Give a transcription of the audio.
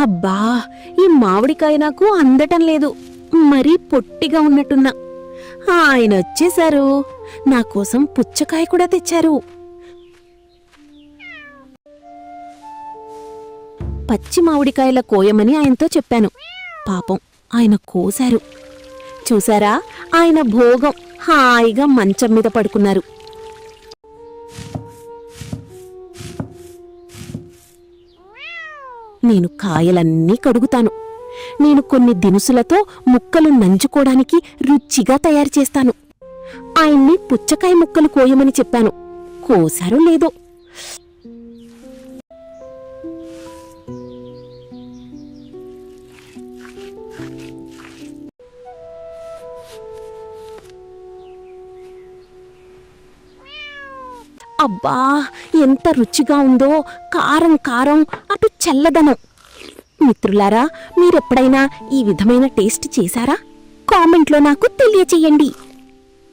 అబ్బా, ఈ మామిడికాయ నాకు అందటం లేదు. మరీ పొట్టిగా ఉన్నట్టున్నా. ఆయన వచ్చేశారు. నా కోసం పుచ్చకాయ కూడా తెచ్చారు. పచ్చి మామిడికాయల కోయమని ఆయనతో చెప్పాను. పాపం ఆయన కోశారు. చూసారా, ఆయన భోగం హాయిగా మంచం మీద పడుకున్నారు. నేను కాయలన్నీ కడుగుతాను. నేను కొన్ని దినుసులతో ముక్కలు నంచుకోవడానికి రుచిగా తయారు చేస్తాను. ఆయన్ని పుచ్చకాయ ముక్కలు కోయమని చెప్పాను. కోశారో లేదో. అబ్బా, ఎంత రుచిగా ఉందో! కారం కారం, అటు చల్లదనం. మిత్రులారా, మీరెప్పుడైనా ఈ విధమైన టేస్ట్ చేశారా? కామెంట్లో నాకు తెలియచేయండి.